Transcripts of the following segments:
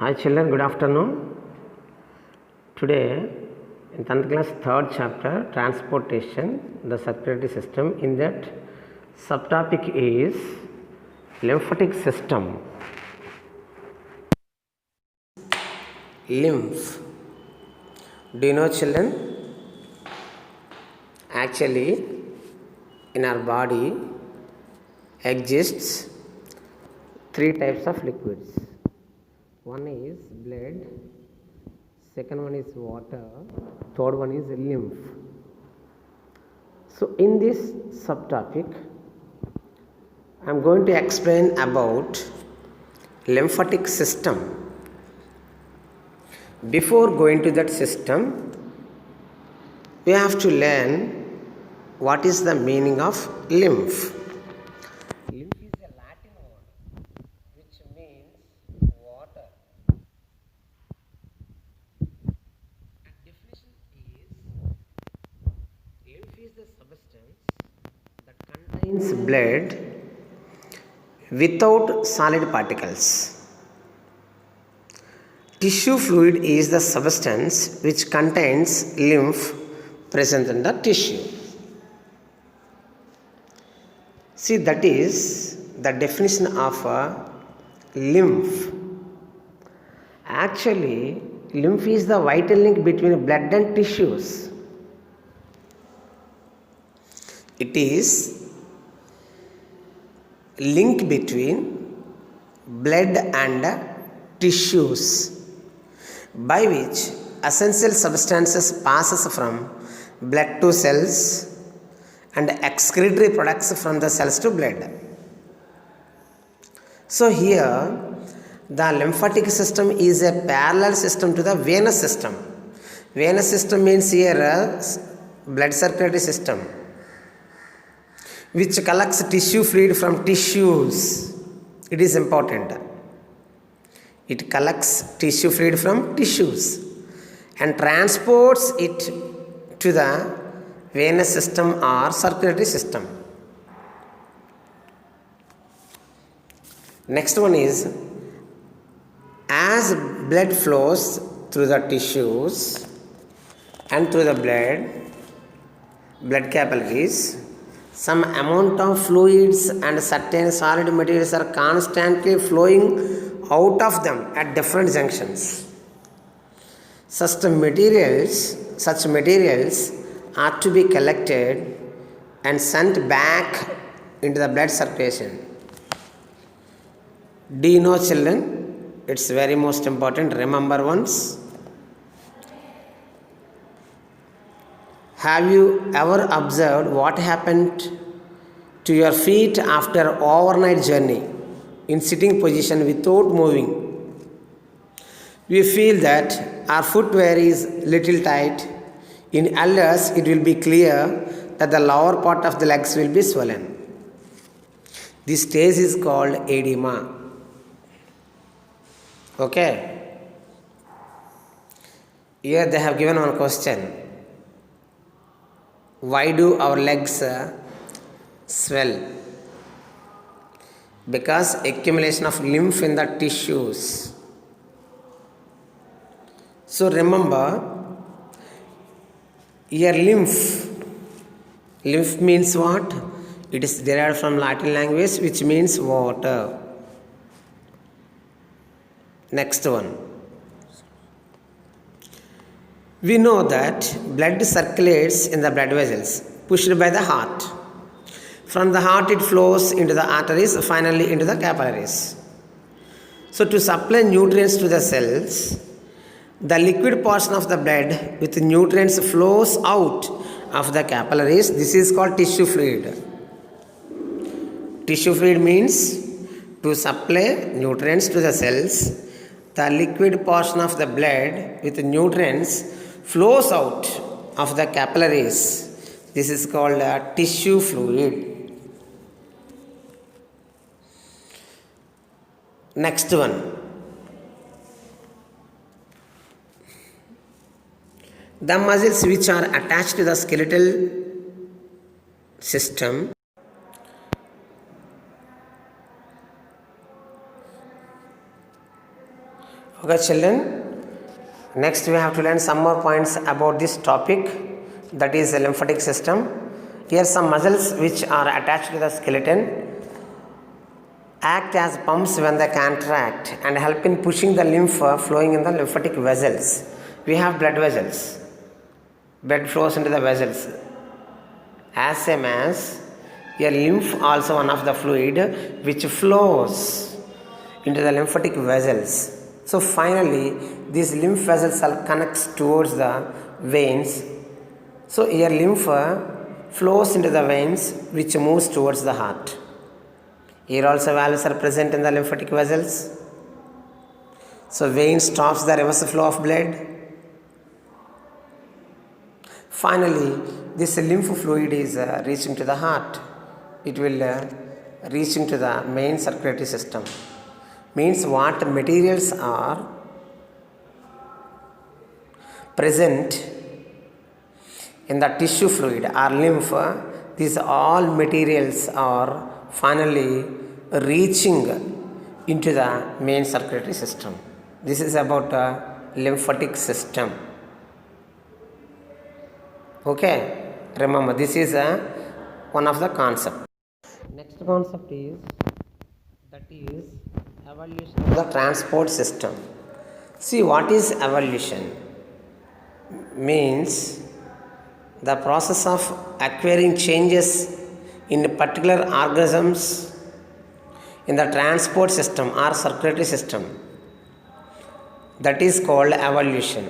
Hi children, good afternoon. Today in 10th class 3rd chapter transportation, the circulatory system. In that subtopic is lymphatic system. Lymph. Do you know children? Actually in our body exists three types of liquids. One is blood, second one is water, third one is lymph. So in this subtopic I am going to explain about lymphatic system. Before going to that system, we have to learn what is the meaning of lymph. Lymph is a Latin word which means water. And definition is lymph is the substance that contains blood without solid particles. Tissue fluid is the substance which contains lymph present in the tissue. See, that is the definition of a lymph. Actually, lymph is the vital link between blood and tissues. It is link between blood and tissues by which essential substances passes from blood to cells and excretory products from the cells to blood. So here the lymphatic system is a parallel system to the venous system. Venous system means here a blood circulatory system which collects tissue fluid from tissues. It is important. It collects tissue fluid from tissues and transports it to the venous system or circulatory system. Next one is, as blood flows through the tissues and through the blood capillaries, some amount of fluids and certain solid materials are constantly flowing out of them at different junctions. Such materials are to be collected and sent back into the blood circulation. Do you know children? It's very most important. Remember once. Have you ever observed what happened to your feet after overnight journey in sitting position without moving? We feel that our footwear is little tight. In elders, it will be clear that the lower part of the legs will be swollen. This stage is called edema. Okay. Here they have given one question. Why do our legs swell? Because accumulation of lymph in the tissues. So remember, here lymph means what? It is derived from Latin language which means water. Next one. We know that blood circulates in the blood vessels pushed by the heart. From the heart it flows into the arteries, finally into the capillaries. So to supply nutrients to the cells, the liquid portion of the blood with nutrients flows out of the capillaries. This is called tissue fluid. Tissue fluid means to supply nutrients to the cells. The liquid portion of the blood with nutrients flows out of the capillaries. This is called tissue fluid. Next one. The muscles which are attached to the skeletal system Okay, children. Next, we have to learn some more points about this topic, that is the lymphatic system. Here, some muscles which are attached to the skeleton act as pumps when they contract and help in pushing the lymph flowing in the lymphatic vessels. We have blood vessels. Blood flows into the vessels. As same as a lymph, also one of the fluid which flows into the lymphatic vessels. So finally, these lymph vessels connects towards the veins. So here lymph flows into the veins which moves towards the heart. Here also valves are present in the lymphatic vessels. So vein stops the reverse flow of blood. Finally, this lymph fluid is reaching to the heart. It will reach into the main circulatory system. Means what materials are present in the tissue fluid or lymph, these all materials are finally reaching into the main circulatory system. This is about the lymphatic system. Okay, remember this is one of the concepts. Next concept is evolution of the transport system. See, what is evolution? Means the process of acquiring changes in particular organisms in the transport system or circulatory system. That is called evolution.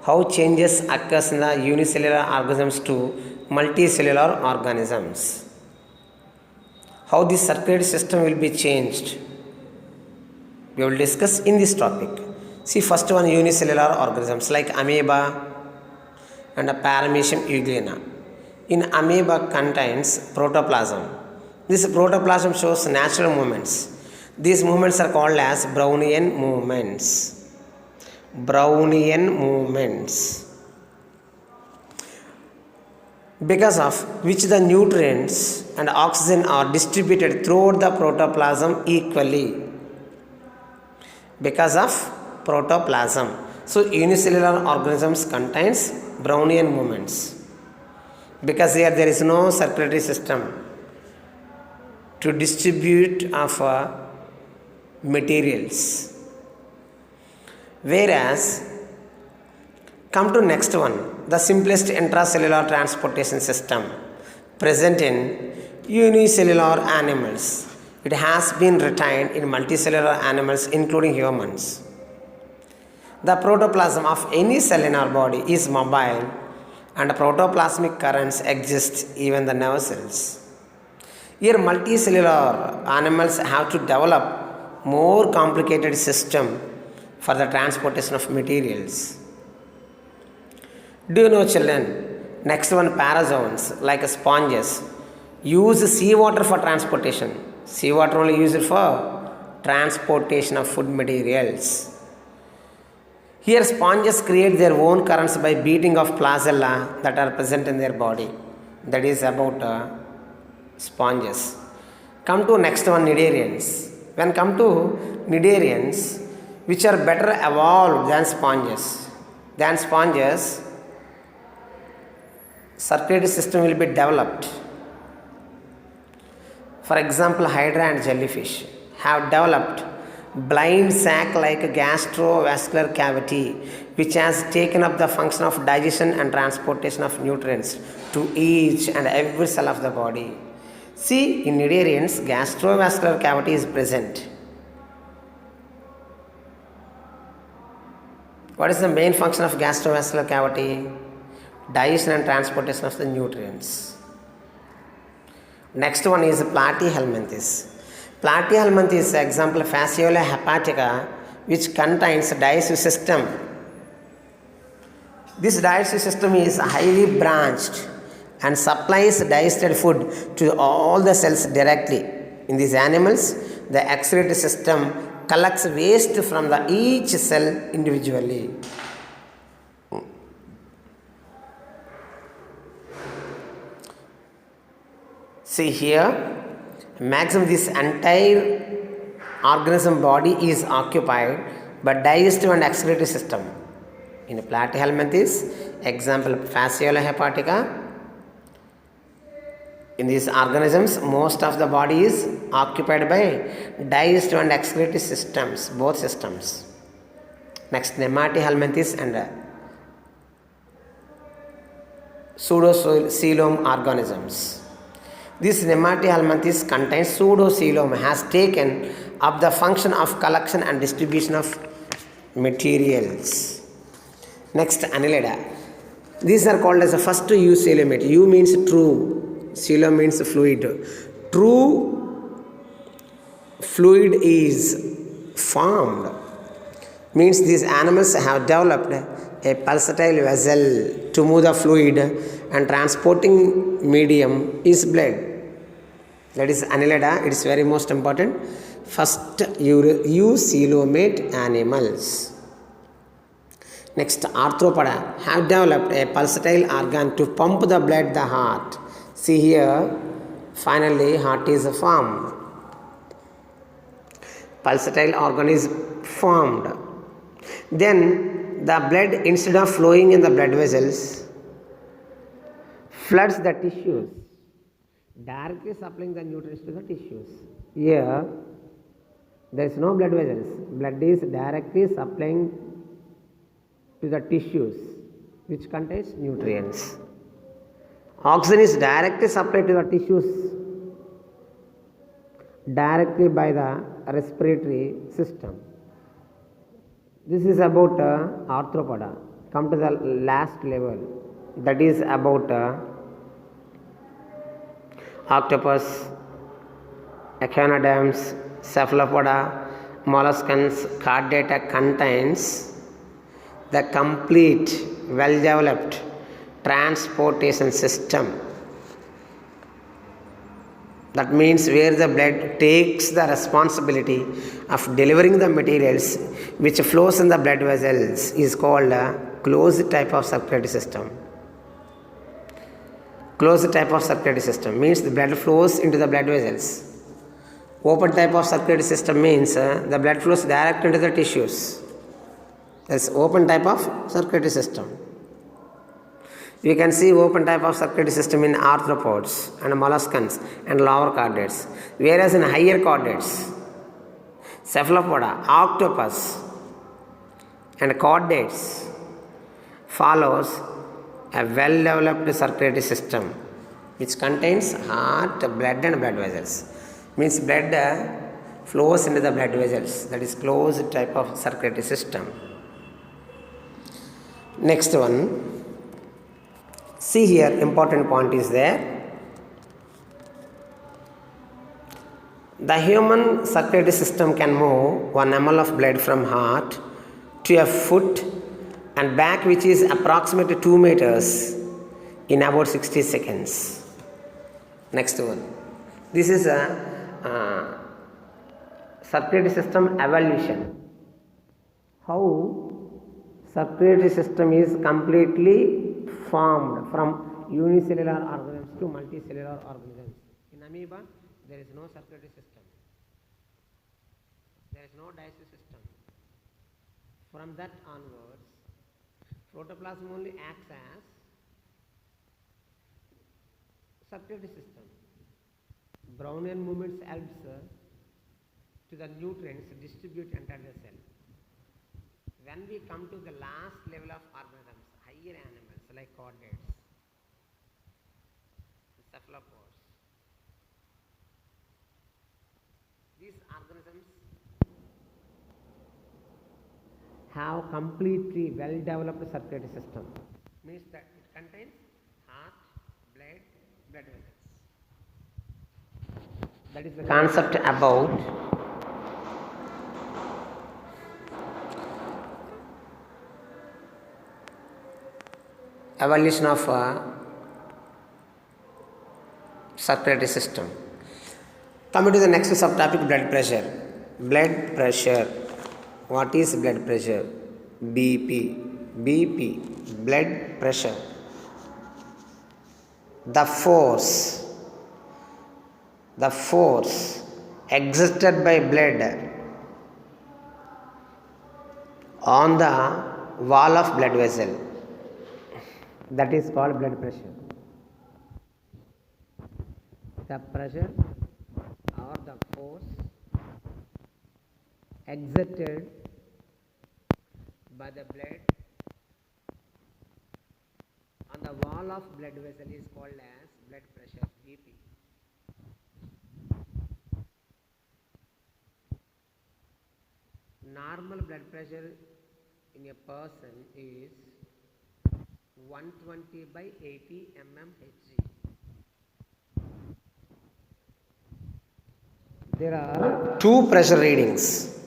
How changes occurs in the unicellular organisms to multicellular organisms. How the circulatory system will be changed, we will discuss in this topic. See, first one, unicellular organisms like amoeba and a Paramecium euglena. In amoeba contains protoplasm. This protoplasm shows natural movements. These movements are called as Brownian movements. Brownian movements. Because of which the nutrients and oxygen are distributed throughout the protoplasm equally. Because of protoplasm. So unicellular organisms contains Brownian movements. Because here there is no circulatory system to distribute of materials. Whereas, come to next one, the simplest intracellular transportation system present in unicellular animals. It has been retained in multicellular animals including humans. The protoplasm of any cell in our body is mobile and protoplasmic currents exist even the nerve cells. Here multicellular animals have to develop more complicated system for the transportation of materials. Do you know, children? Next one, parazoans like sponges use seawater for transportation. Seawater only used for transportation of food materials. Here sponges create their own currents by beating of flagella that are present in their body. That is about sponges. Come to next one, cnidarians. When come to cnidarians, which are better evolved than sponges, circulatory system will be developed. For example, hydra and jellyfish have developed blind sac-like gastrovascular cavity which has taken up the function of digestion and transportation of nutrients to each and every cell of the body. See, in cnidarians, gastrovascular cavity is present. What is the main function of gastrovascular cavity? Digestion and transportation of the nutrients. Next one is platyhelminthes. Platyhelminthes, example Fasciola hepatica, which contains digestive system. This digestive system is highly branched and supplies digested food to all the cells directly. In these animals, the excretory system collects waste from each cell individually. See here, maximum this entire organism body is occupied but digestive and excretory system. In platyhelminthes, example Fasciola hepatica. In these organisms, most of the body is occupied by digestive and excretory systems, both systems. Next, Nematohelminthes and pseudocoelom organisms. This Nematohelminthes contains pseudocoelom has taken up the function of collection and distribution of materials. Next, Annelida. These are called as the first eucoelomate. Eu means true, coelom means fluid. True fluid is formed, means these animals have developed a pulsatile vessel to move the fluid, and transporting medium is blood. That is Annelida. It is very most important. First eucoelomate animals. Next, arthropoda have developed a pulsatile organ to pump the blood, the heart. See here, finally heart is formed. Pulsatile organ is formed. Then the blood, instead of flowing in the blood vessels, floods the tissues, directly supplying the nutrients to the tissues. Here, there is no blood vessels. Blood is directly supplying to the tissues, which contains nutrients. Oxygen is directly supplied to the tissues directly by the respiratory system. This is about arthropoda. Come to the last level, that is about octopus, echinoderms, cephalopoda, molluscans. Chordata contains the complete, well-developed transportation system. That means where the blood takes the responsibility of delivering the materials which flows in the blood vessels is called a closed type of circulatory system. Closed type of circulatory system means the blood flows into the blood vessels. Open type of circulatory system means the blood flows direct into the tissues. That's open type of circulatory system. You can see open type of circulatory system in arthropods and molluscans and lower chordates, whereas in higher chordates, cephalopoda, octopus and chordates follows a well-developed circulatory system which contains heart, blood and blood vessels. Means blood flows into the blood vessels. That is closed type of circulatory system. Next one. See here, important point is there. The human circulatory system can move 1 ml of blood from heart to a foot and back, which is approximately 2 meters, in about 60 seconds. Next one. This is a circulatory system evolution. How circulatory system is completely formed from unicellular organisms to multicellular organisms. In amoeba, there is no circulatory system. There is no digestive system. From that onwards, protoplasm only acts as circulatory system. Brownian movements helps to the nutrients distribute enter the cell. When we come to the last level of organisms, higher animals like chordates, cephalopods, these organisms have completely well-developed circulatory system. Means that it contains heart, blood vessels. That is the concept about evolution of circulatory system. Coming to the next subtopic, blood pressure. Blood pressure. What is blood pressure? BP, blood pressure. The force exerted by blood on the wall of blood vessel. That is called blood pressure. The pressure or the force exerted by the blood on the wall of blood vessel is called as blood pressure, BP. Normal blood pressure in a person is 120 by 80 mmHg. There are two pressure readings.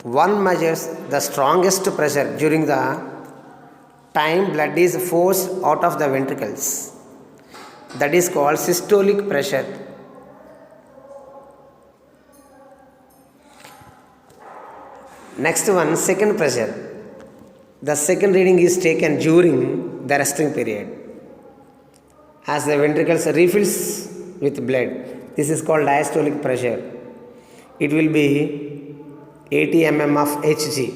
One measures the strongest pressure during the time blood is forced out of the ventricles. That is called systolic pressure. Next one, second pressure. The second reading is taken during the resting period. As the ventricles refills with blood, this is called diastolic pressure. It will be 80 mm of Hg.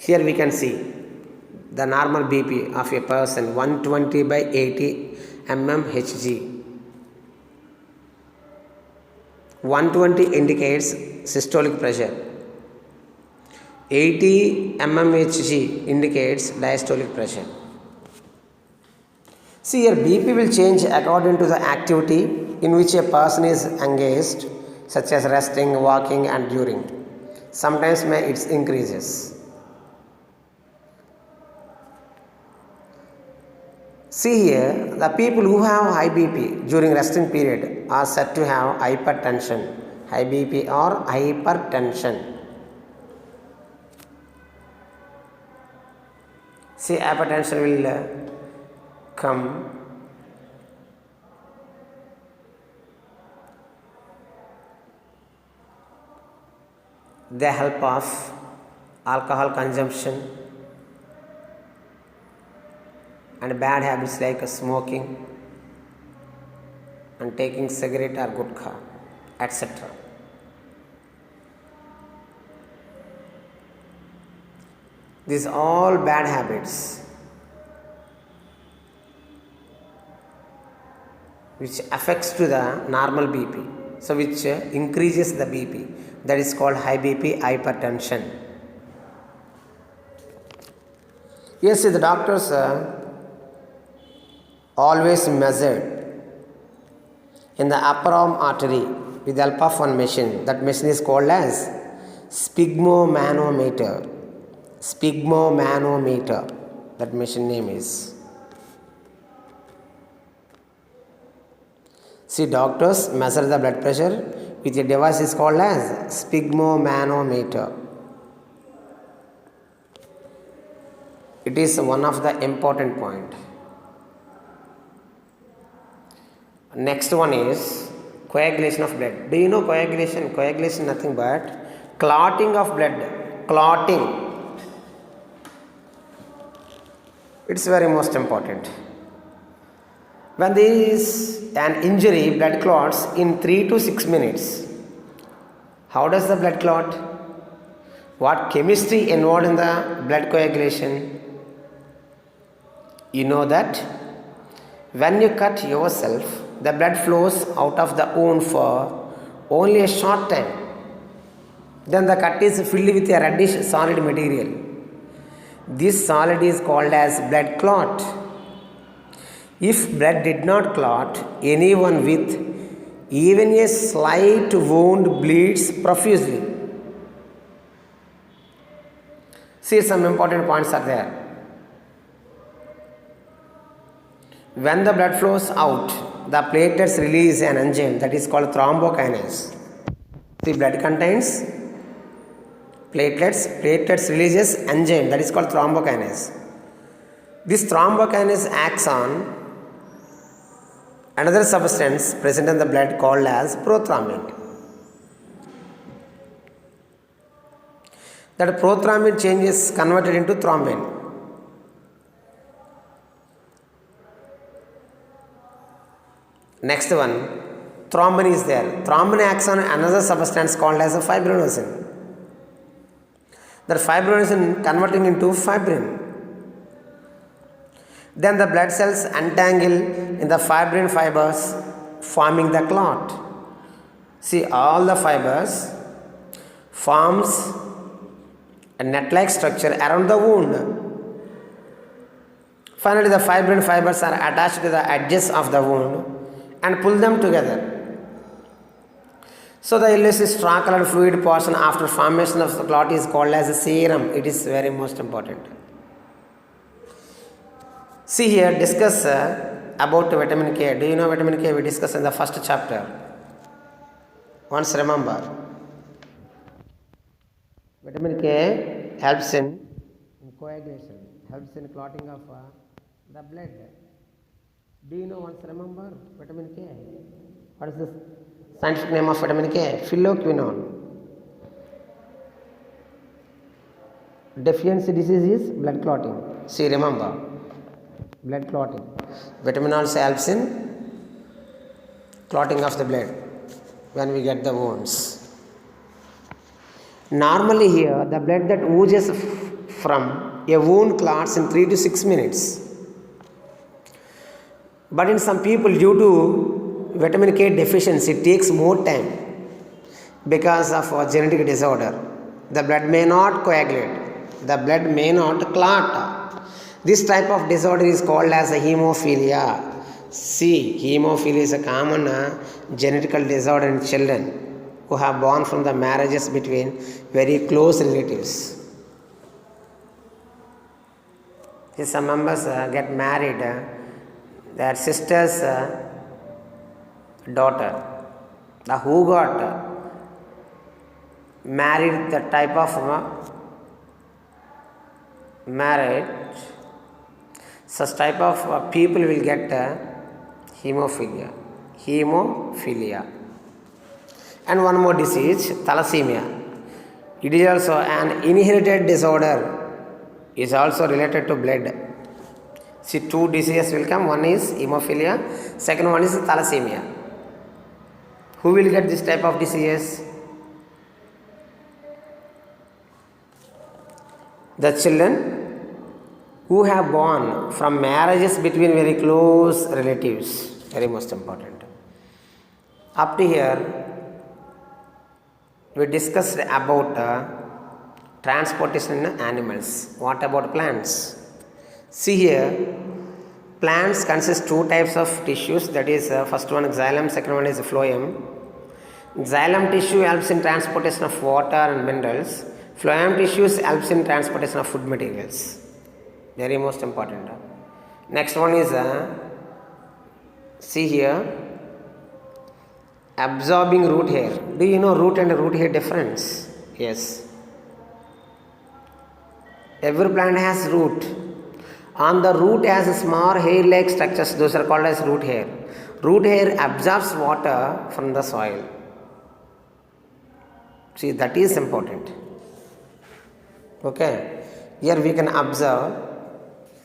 Here we can see the normal BP of a person 120 by 80 mm Hg. 120 indicates systolic pressure. 80 mmHg indicates diastolic pressure. See here, BP will change according to the activity in which a person is engaged, such as resting, walking, and during. Sometimes it increases. See here, the people who have high BP during resting period are said to have hypertension, high BP or hypertension. See, hypertension will come the help of alcohol consumption and bad habits like smoking and taking cigarette or gutkha, etc. These all bad habits which affects to the normal BP, so which increases the BP, that is called high BP, hypertension. Yes, the doctors always measured in the upper arm artery with the help of one machine. That machine is called as sphygmomanometer. Sphygmomanometer, that machine name is. See, doctors measure the blood pressure with a device is called as sphygmomanometer. It is one of the important point. Next one is coagulation of blood. Do you know coagulation? Coagulation nothing but clotting of blood. Clotting. It's very most important. When there is an injury, blood clots in 3 to 6 minutes. How does the blood clot? What chemistry involved in the blood coagulation? You know that when you cut yourself, the blood flows out of the wound for only a short time. Then the cut is filled with a reddish solid material. This solid is called as blood clot. If blood did not clot, anyone with even a slight wound bleeds profusely. See, some important points are there. When the blood flows out, the platelets release an enzyme that is called thrombokinase. The blood contains platelets releases enzyme that is called thrombokinase. This thrombokinase acts on another substance present in the blood called as prothrombin. That prothrombin changes converted into thrombin. Next one, Thrombin is there. Thrombin acts on another substance called as a fibrinogen. The fibrinogen converting into fibrin. Then the blood cells untangle in the fibrin fibers, forming the clot. See, all the fibers forms a net-like structure around the wound. Finally, the fibrin fibers are attached to the edges of the wound and pull them together. So the yellowish straw-colored fluid portion after formation of the clot is called as a serum. It is very most important. See here, discuss about vitamin K. Do you know vitamin K? We discussed in the first chapter. Once remember. Vitamin K helps in coagulation, helps in clotting of the blood. Do you know, once remember, vitamin K? What is the scientific name of vitamin K? Phylloquinone. Deficiency disease is blood clotting. See, remember. Blood clotting. Vitamin also helps in clotting of the blood when we get the wounds. Normally here, the blood that oozes from a wound clots in 3 to 6 minutes. But in some people, due to vitamin K deficiency, it takes more time because of a genetic disorder. The blood may not coagulate. The blood may not clot. This type of disorder is called as a hemophilia. See, hemophilia is a common genetical disorder in children who have born from the marriages between very close relatives. See, some members get married, their sister's daughter, who got married, the type of marriage, such type of people will get hemophilia. And one more disease, thalassemia. It is also an inherited disorder, is also related to blood. See, 2 diseases will come. One is hemophilia, second one is thalassemia. Who will get this type of disease? The children who have born from marriages between very close relatives. Very most important. Up to here, we discussed about transportation in animals. What about plants? See here, plants consist 2 types of tissues. That is, first one xylem, second one is phloem. Xylem tissue helps in transportation of water and minerals. Phloem tissues helps in transportation of food materials. Very most important. Next one is, see here, absorbing root hair. Do you know root and root hair difference? Yes. Every plant has root. On the root has small hair-like structures. Those are called as root hair. Root hair absorbs water from the soil. See, that is important. Okay. Here we can observe,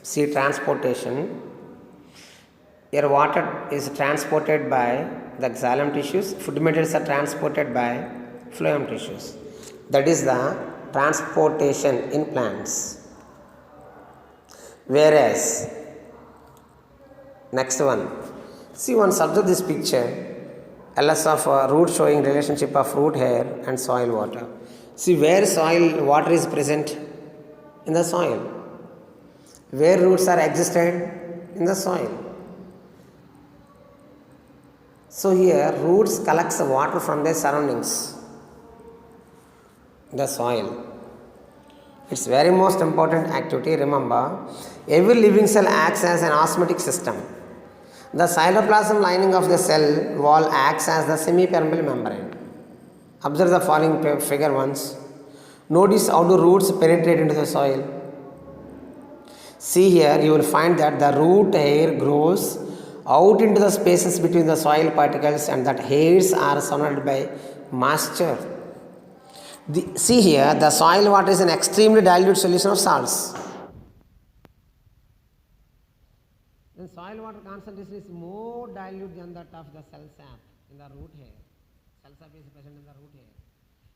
see, transportation. Here water is transported by the xylem tissues. Food materials are transported by phloem tissues. That is the transportation in plants. Whereas, next one. See, once observe this picture. LS of root showing relationship of root hair and soil water. See, where soil water is present? In the soil. Where roots are existed? In the soil. So here roots collects water from their surroundings, the soil. It's very most important activity. Remember, every living cell acts as an osmotic system. The cytoplasm lining of the cell wall acts as the semi-permeable membrane. Observe the following figure once. Notice how the roots penetrate into the soil. See here, you will find that the root hair grows out into the spaces between the soil particles, and that hairs are surrounded by moisture. See here, the soil water is an extremely dilute solution of salts. The soil water concentration is more dilute than that of the cell sap. in the root hair. Cell surface is present in the root hair.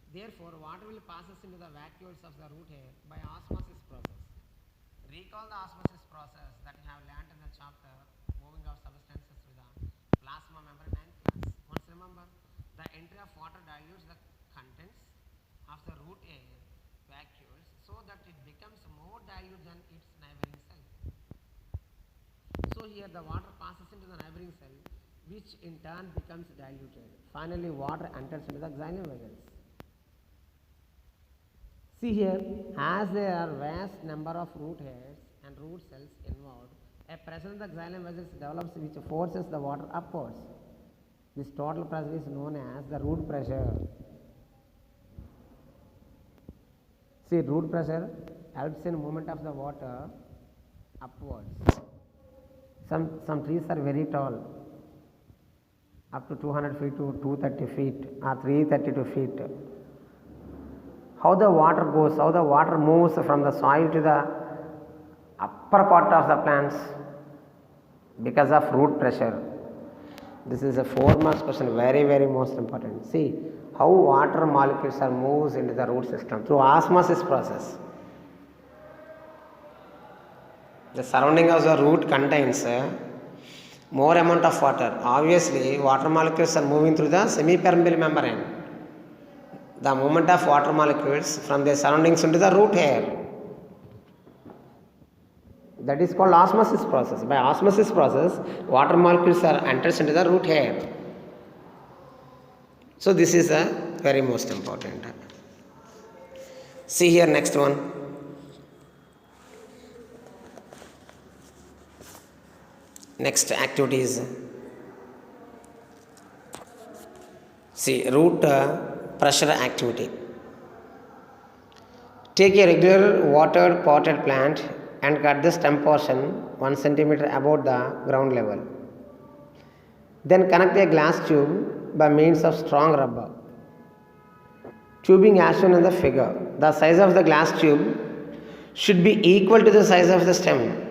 Therefore, water will passes into the vacuoles of the root hair by osmosis process. Recall the osmosis process that you have learnt in the chapter moving of substances through the plasma membrane and class. Once remember, the entry of water dilutes the contents of the root hair vacuoles so that it becomes more dilute than its neighboring cell. So here the water passes into the neighboring cell, which in turn becomes diluted. Finally, water enters into the xylem vessels. See here, as there are vast number of root hairs and root cells involved, a pressure in the xylem vessels develops which forces the water upwards. This total pressure is known as the root pressure. See, root pressure helps in movement of the water upwards. Some trees are very tall, up to 200 feet to 230 feet or 332 feet. How the water goes, how the water moves from the soil to the upper part of the plants because of root pressure. This is a 4 marks question, very, very most important. See how water molecules are moves into the root system through osmosis process. The surrounding of the root contains more amount of water. Obviously, water molecules are moving through the semi-permeable membrane. The movement of water molecules from their surroundings into the root hair. That is called osmosis process. By osmosis process, water molecules are enters into the root hair. So this is a very most important. See here next one. Next activity is see root pressure activity. Take a regular watered potted plant and cut the stem portion 1 centimeter above the ground level. Then connect a glass tube by means of strong rubber. Tubing as shown in the figure. The size of the glass tube should be equal to the size of the stem.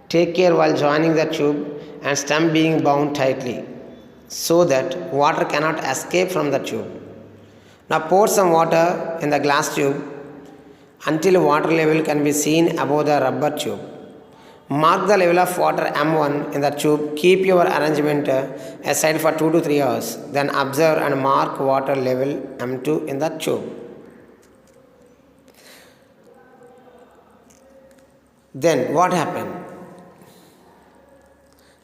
Take care while joining the tube and stem being bound tightly so that water cannot escape from the tube. Now pour some water in the glass tube until water level can be seen above the rubber tube. Mark the level of water M1 in the tube. Keep your arrangement aside for 2 to 3 hours. Then observe and mark water level M2 in the tube. Then what happened?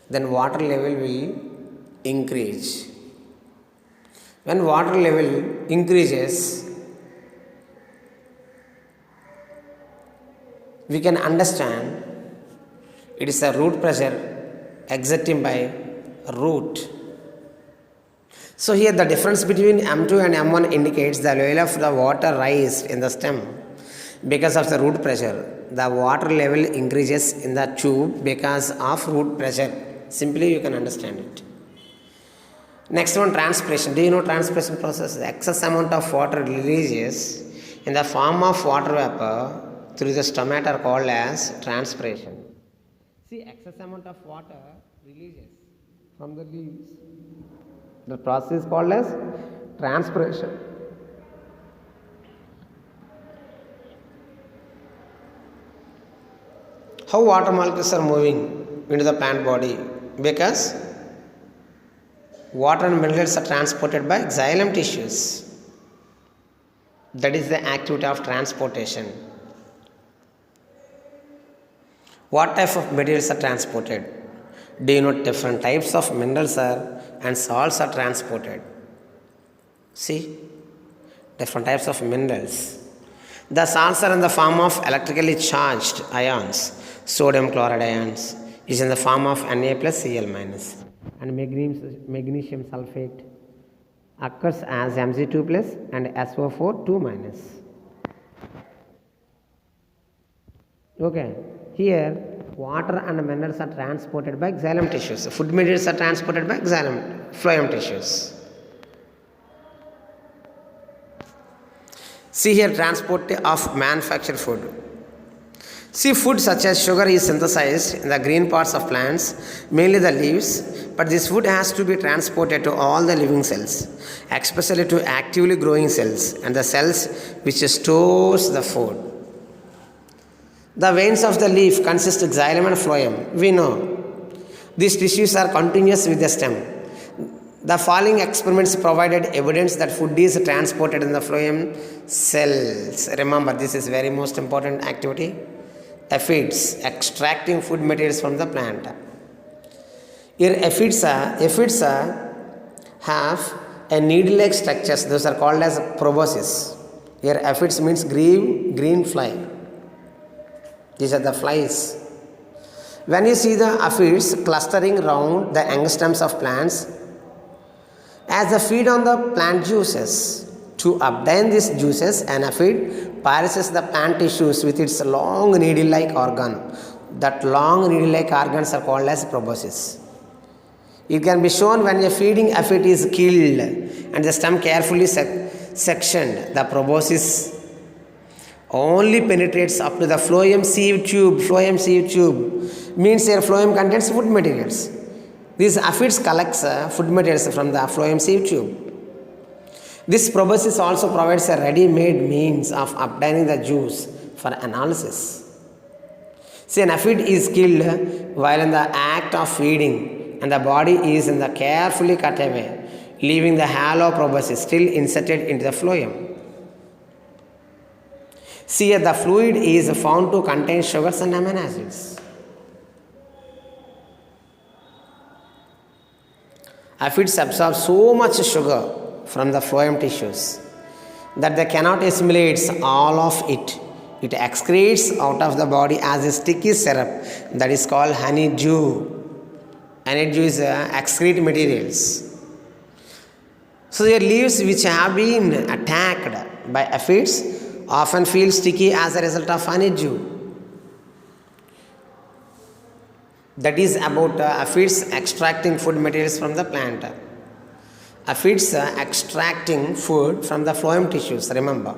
Then water level will increase. When water level increases, we can understand it is a root pressure exerting by root. So here the difference between M2 and M1 indicates the level of the water rise in the stem because of the root pressure. The water level increases in the tube because of root pressure. Simply you can understand it. Next one, transpiration. Do you know transpiration process? The excess amount of water releases in the form of water vapor through the stomata are called as transpiration. See, excess amount of water releases from the leaves. The process is called as transpiration. How water molecules are moving into the plant body? Because water and minerals are transported by xylem tissues. That is the activity of transportation. What type of materials are transported? Do you know different types of minerals and salts are transported? See, different types of minerals. The salts are in the form of electrically charged ions. Sodium chloride ions is in the form of Na plus Cl minus. And magnesium sulfate occurs as Mg2 plus and SO4 2 minus. Okay. Here, water and minerals are transported by xylem tissues. Food materials are transported by phloem tissues. See here, transport of manufactured food. See, food such as sugar is synthesized in the green parts of plants, mainly the leaves, but this food has to be transported to all the living cells, especially to actively growing cells and the cells which stores the food. The veins of the leaf consist of xylem and phloem. We know these tissues are continuous with the stem. The following experiments provided evidence that food is transported in the phloem cells. Remember, this is very most important activity. Aphids extracting food materials from the plant. Here aphids have a needle-like structures. Those are called as proboscis. Here aphids means green fly. These are the flies. When you see the aphids clustering around the young stems of plants, as they feed on the plant juices, to obtain these juices, an aphid pierces the plant tissues with its long needle-like organ. That long needle-like organs are called as proboscis. It can be shown when a feeding aphid is killed and the stem carefully sectioned. The proboscis only penetrates up to the phloem sieve tube. Phloem sieve tube means their phloem contains food materials. These aphids collects food materials from the phloem sieve tube. This proboscis also provides a ready-made means of obtaining the juice for analysis. See, an aphid is killed while in the act of feeding, and the body is in the carefully cut away, leaving the hollow proboscis still inserted into the phloem. See, the fluid is found to contain sugars and amino acids. Aphids absorb so much sugar from the phloem tissues that they cannot assimilate all of it. It excretes out of the body as a sticky syrup that is called honeydew. Honeydew is excrete materials. So the leaves which have been attacked by aphids often feel sticky as a result of honeydew. That is about aphids extracting food materials from the plant. Aphids extracting food from the phloem tissues, remember.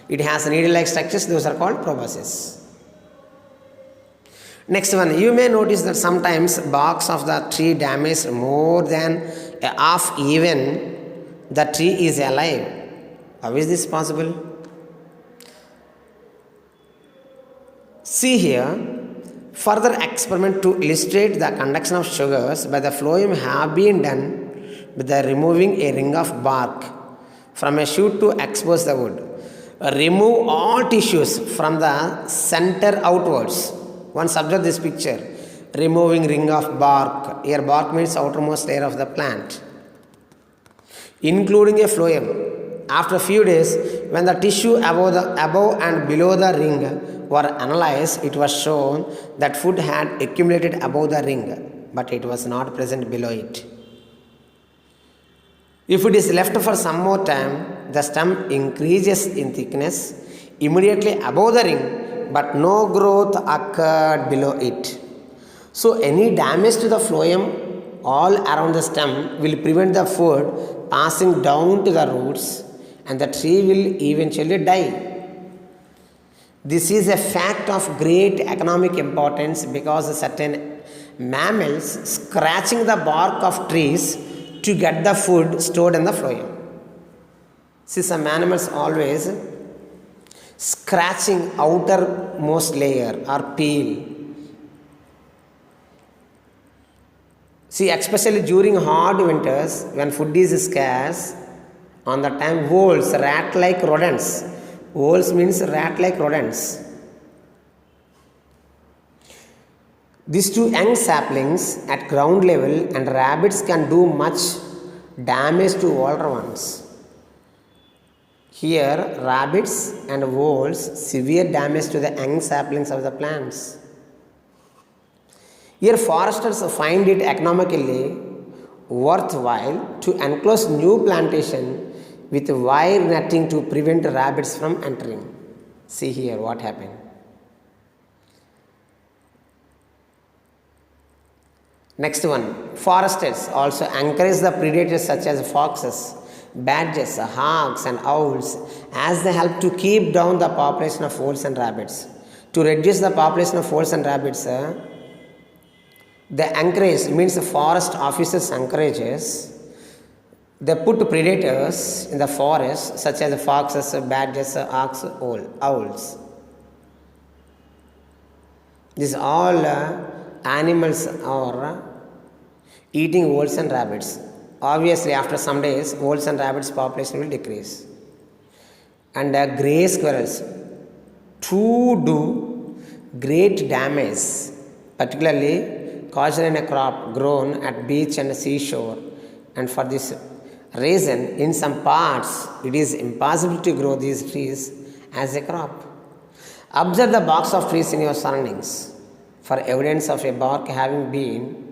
It has needle-like structures, those are called proboscis. Next one, you may notice that sometimes barks of the tree damaged more than half even the tree is alive. How is this possible? See here, further experiment to illustrate the conduction of sugars by the phloem have been done with the removing a ring of bark from a shoot to expose the wood. Remove all tissues from the center outwards. Once observe this picture. Removing ring of bark. Here bark means outermost layer of the plant, including a phloem. After a few days, when the tissue above and below the ring were analyzed, it was shown that food had accumulated above the ring, but it was not present below it. If it is left for some more time, the stem increases in thickness immediately above the ring, but no growth occurred below it. So any damage to the phloem all around the stem will prevent the food passing down to the roots, and the tree will eventually die. This is a fact of great economic importance because certain mammals scratching the bark of trees to get the food stored in the phloem. See, some animals always scratching outermost layer or peel. See, especially during hard winters when food is scarce, on the time voles, rat-like rodents. Voles means rat-like rodents. These two young saplings at ground level and rabbits can do much damage to older ones. Here, rabbits and voles severe damage to the young saplings of the plants. Here, foresters find it economically worthwhile to enclose new plantation with wire netting to prevent rabbits from entering. See here what happened. Next one, foresters also encourage the predators such as foxes, badgers, hawks and owls as they help to keep down the population of voles and rabbits. To reduce the population of wolves and rabbits, they encourage, means the forest officers encourages, they put predators in the forest such as foxes, badgers, ox, owls. These all animals are eating wolves and rabbits. Obviously, after some days, wolves and rabbits population will decrease. And grey squirrels to do great damage, particularly caused in a crop grown at beach and seashore. And for this reason, in some parts, it is impossible to grow these trees as a crop. Observe the box of trees in your surroundings for evidence of a bark having been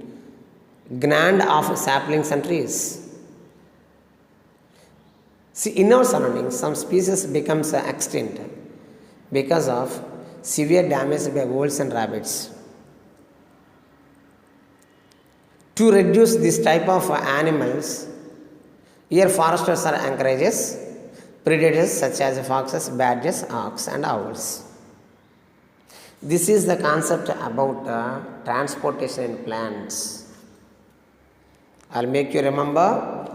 gnawed off saplings and trees. See, in our surroundings, some species becomes extinct because of severe damage by wolves and rabbits. To reduce this type of animals, here foresters are encourages predators such as foxes, badgers, ox, and owls. This is the concept about transportation in plants. I'll make you remember.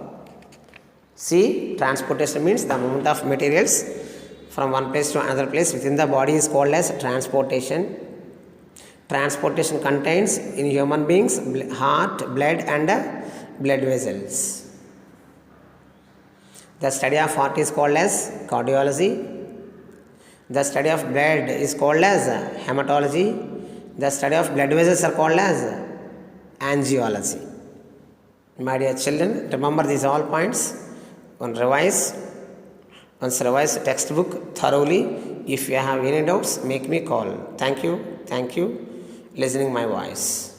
See, transportation means the movement of materials from one place to another place within the body is called as transportation. Transportation contains in human beings heart, blood, and blood vessels. The study of heart is called as cardiology. The study of blood is called as hematology. The study of blood vessels are called as angiology. My dear children, remember these all points. Once revise textbook thoroughly. If you have any doubts, make me call. Thank you. Listening my voice.